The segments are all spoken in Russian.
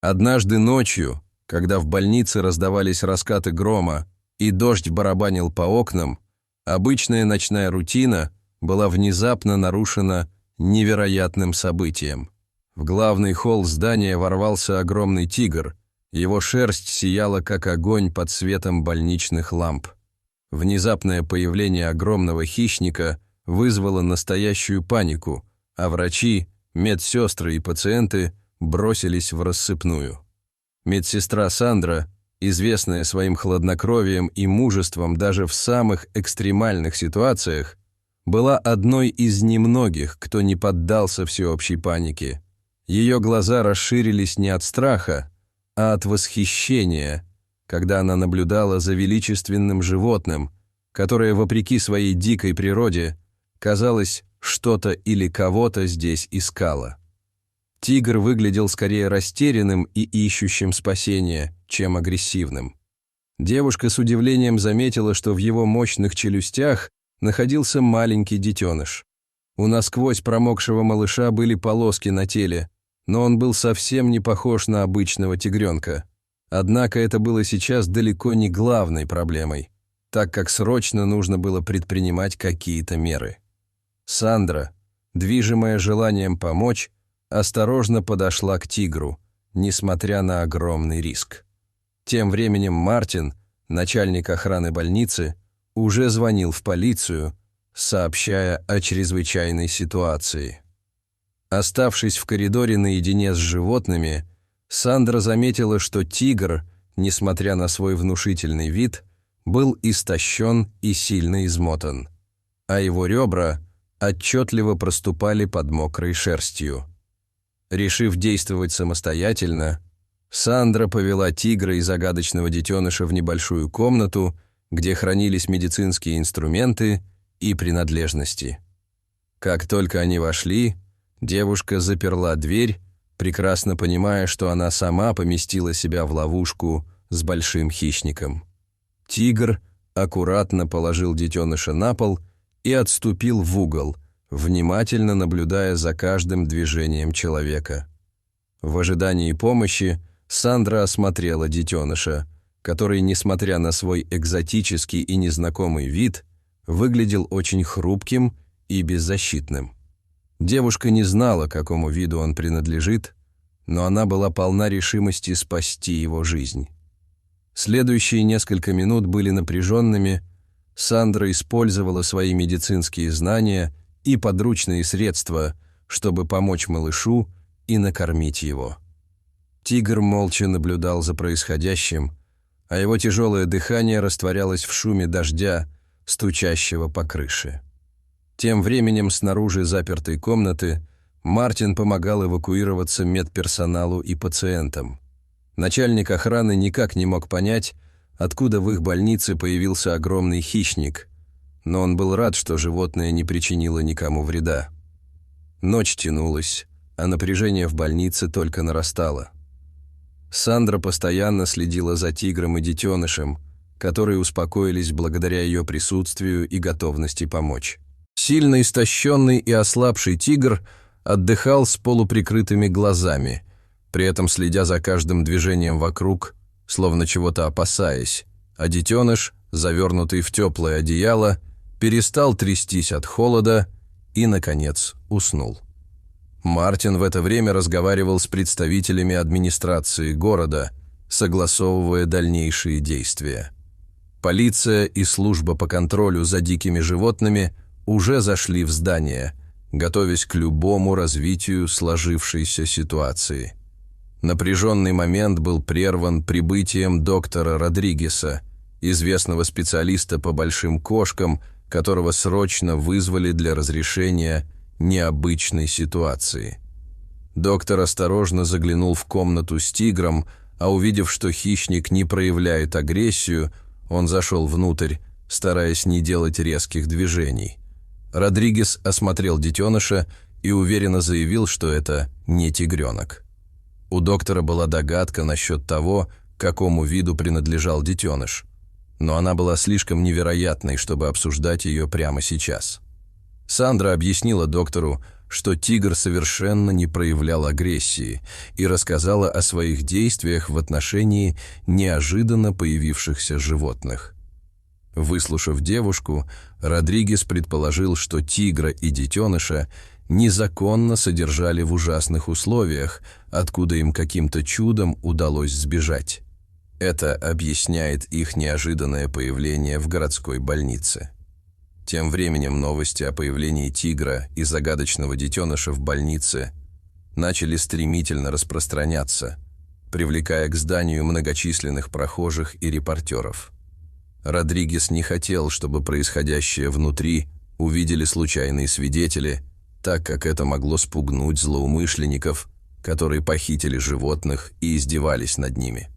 Однажды ночью, когда в больнице раздавались раскаты грома и дождь барабанил по окнам, обычная ночная рутина была внезапно нарушена невероятным событием. В главный холл здания ворвался огромный тигр, его шерсть сияла как огонь под светом больничных ламп. Внезапное появление огромного хищника вызвало настоящую панику, а врачи, медсестры и пациенты бросились в рассыпную. Медсестра Сандра, известная своим хладнокровием и мужеством даже в самых экстремальных ситуациях, была одной из немногих, кто не поддался всеобщей панике. Ее глаза расширились не от страха, а от восхищения, когда она наблюдала за величественным животным, которое, вопреки своей дикой природе, казалось, что-то или кого-то здесь искало. Тигр выглядел скорее растерянным и ищущим спасения, чем агрессивным. Девушка с удивлением заметила, что в его мощных челюстях находился маленький детеныш. У насквозь промокшего малыша были полоски на теле, но он был совсем не похож на обычного тигренка. Однако это было сейчас далеко не главной проблемой, так как срочно нужно было предпринимать какие-то меры. Сандра, движимая желанием помочь, осторожно подошла к тигру, несмотря на огромный риск. Тем временем Мартин, начальник охраны больницы, уже звонил в полицию, сообщая о чрезвычайной ситуации. Оставшись в коридоре наедине с животными, Сандра заметила, что тигр, несмотря на свой внушительный вид, был истощен и сильно измотан, а его ребра отчетливо проступали под мокрой шерстью. Решив действовать самостоятельно, Сандра повела тигра и загадочного детеныша в небольшую комнату, где хранились медицинские инструменты и принадлежности. Как только они вошли, девушка заперла дверь, прекрасно понимая, что она сама поместила себя в ловушку с большим хищником. Тигр аккуратно положил детеныша на пол и отступил в угол, внимательно наблюдая за каждым движением человека. В ожидании помощи Сандра осмотрела детеныша, который, несмотря на свой экзотический и незнакомый вид, выглядел очень хрупким и беззащитным. Девушка не знала, какому виду он принадлежит, но она была полна решимости спасти его жизнь. Следующие несколько минут были напряженными. Сандра использовала свои медицинские знания и подручные средства, чтобы помочь малышу и накормить его. Тигр молча наблюдал за происходящим, а его тяжелое дыхание растворялось в шуме дождя, стучащего по крыше. Тем временем снаружи запертой комнаты Мартин помогал эвакуироваться медперсоналу и пациентам. Начальник охраны никак не мог понять, откуда в их больнице появился огромный хищник, но он был рад, что животное не причинило никому вреда. Ночь тянулась, а напряжение в больнице только нарастало. Сандра постоянно следила за тигром и детенышем, которые успокоились благодаря ее присутствию и готовности помочь. Сильно истощенный и ослабший тигр отдыхал с полуприкрытыми глазами, при этом следя за каждым движением вокруг, словно чего-то опасаясь, а детеныш, завернутый в теплое одеяло, перестал трястись от холода и, наконец, уснул. Мартин в это время разговаривал с представителями администрации города, согласовывая дальнейшие действия. Полиция и служба по контролю за дикими животными уже зашли в здание, готовясь к любому развитию сложившейся ситуации. Напряженный момент был прерван прибытием доктора Родригеса, известного специалиста по большим кошкам, которого срочно вызвали для разрешения необычной ситуации. Доктор осторожно заглянул в комнату с тигром, а увидев, что хищник не проявляет агрессию, он зашел внутрь, стараясь не делать резких движений. Родригес осмотрел детеныша и уверенно заявил, что это не тигренок. У доктора была догадка насчет того, какому виду принадлежал детеныш, но она была слишком невероятной, чтобы обсуждать ее прямо сейчас. Сандра объяснила доктору, что тигр совершенно не проявлял агрессии, и рассказала о своих действиях в отношении неожиданно появившихся животных. Выслушав девушку, Родригес предположил, что тигра и детеныша незаконно содержали в ужасных условиях, откуда им каким-то чудом удалось сбежать. Это объясняет их неожиданное появление в городской больнице. Тем временем новости о появлении тигра и загадочного детеныша в больнице начали стремительно распространяться, привлекая к зданию многочисленных прохожих и репортеров. Родригес не хотел, чтобы происходящее внутри увидели случайные свидетели, так как это могло спугнуть злоумышленников, которые похитили животных и издевались над ними.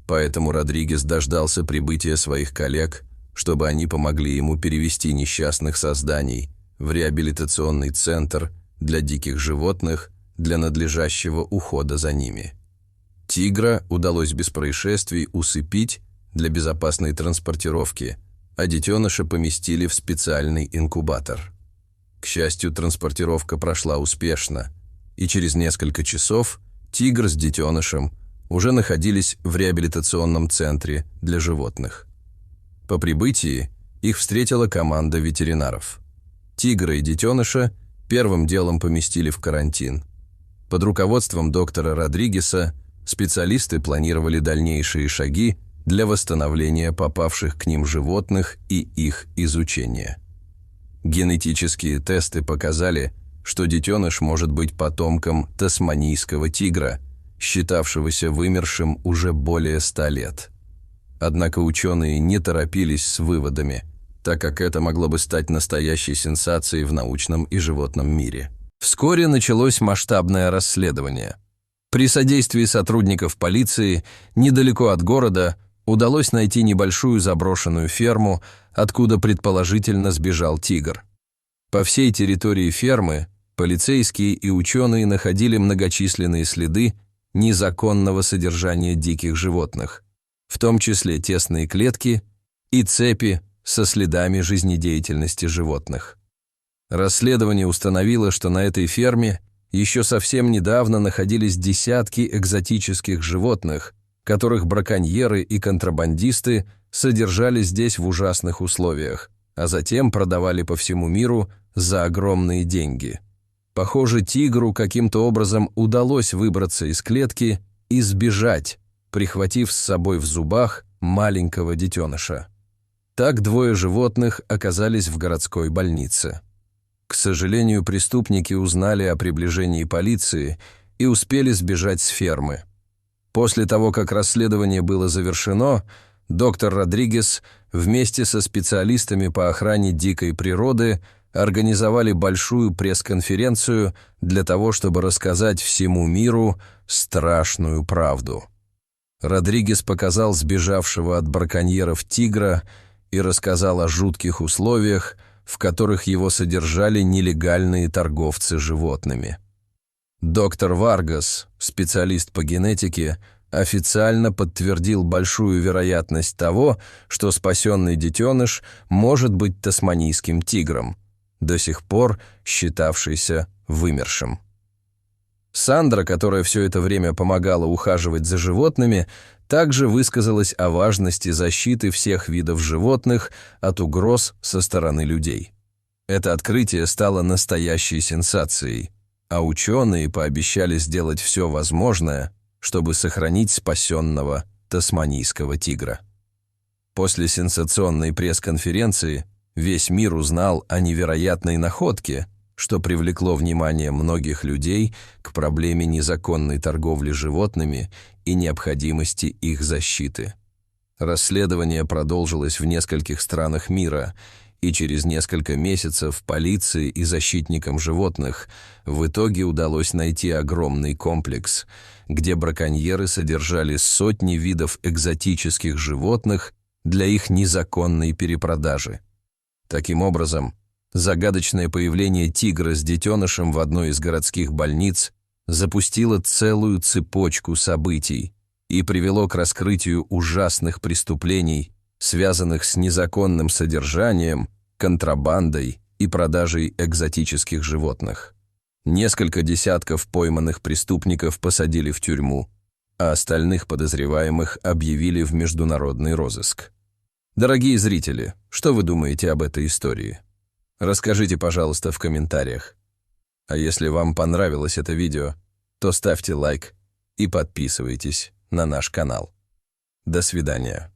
Поэтому Родригес дождался прибытия своих коллег, чтобы они помогли ему перевести несчастных созданий в реабилитационный центр для диких животных для надлежащего ухода за ними. Тигра удалось без происшествий усыпить для безопасной транспортировки, а детеныша поместили в специальный инкубатор. К счастью, транспортировка прошла успешно, и через несколько часов тигр с детенышем уже находились в реабилитационном центре для животных. По прибытии их встретила команда ветеринаров. Тигра и детеныша первым делом поместили в карантин. Под руководством доктора Родригеса специалисты планировали дальнейшие шаги для восстановления попавших к ним животных и их изучения. Генетические тесты показали, что детеныш может быть потомком тасманийского тигра, считавшегося вымершим уже более 100 лет. Однако ученые не торопились с выводами, так как это могло бы стать настоящей сенсацией в научном и животном мире. Вскоре началось масштабное расследование. При содействии сотрудников полиции недалеко от города удалось найти небольшую заброшенную ферму, откуда предположительно сбежал тигр. По всей территории фермы полицейские и ученые находили многочисленные следы незаконного содержания диких животных, в том числе тесные клетки и цепи со следами жизнедеятельности животных. Расследование установило, что на этой ферме еще совсем недавно находились десятки экзотических животных, которых браконьеры и контрабандисты содержали здесь в ужасных условиях, а затем продавали по всему миру за огромные деньги. Похоже, тигру каким-то образом удалось выбраться из клетки и сбежать, прихватив с собой в зубах маленького детеныша. Так двое животных оказались в городской больнице. К сожалению, преступники узнали о приближении полиции и успели сбежать с фермы. После того, как расследование было завершено, доктор Родригес вместе со специалистами по охране дикой природы организовали большую пресс-конференцию для того, чтобы рассказать всему миру страшную правду. Родригес показал сбежавшего от браконьеров тигра и рассказал о жутких условиях, в которых его содержали нелегальные торговцы животными. Доктор Варгас, специалист по генетике, официально подтвердил большую вероятность того, что спасенный детеныш может быть тасманийским тигром, до сих пор считавшийся вымершим. Сандра, которая все это время помогала ухаживать за животными, также высказалась о важности защиты всех видов животных от угроз со стороны людей. Это открытие стало настоящей сенсацией, а ученые пообещали сделать все возможное, чтобы сохранить спасенного тасманийского тигра. После сенсационной пресс-конференции весь мир узнал о невероятной находке, что привлекло внимание многих людей к проблеме незаконной торговли животными и необходимости их защиты. Расследование продолжилось в нескольких странах мира, и через несколько месяцев полиции и защитникам животных в итоге удалось найти огромный комплекс, где браконьеры содержали сотни видов экзотических животных для их незаконной перепродажи. Таким образом, загадочное появление тигра с детенышем в одной из городских больниц запустило целую цепочку событий и привело к раскрытию ужасных преступлений, связанных с незаконным содержанием, контрабандой и продажей экзотических животных. Несколько десятков пойманных преступников посадили в тюрьму, а остальных подозреваемых объявили в международный розыск. Дорогие зрители, что вы думаете об этой истории? Расскажите, пожалуйста, в комментариях. А если вам понравилось это видео, то ставьте лайк и подписывайтесь на наш канал. До свидания.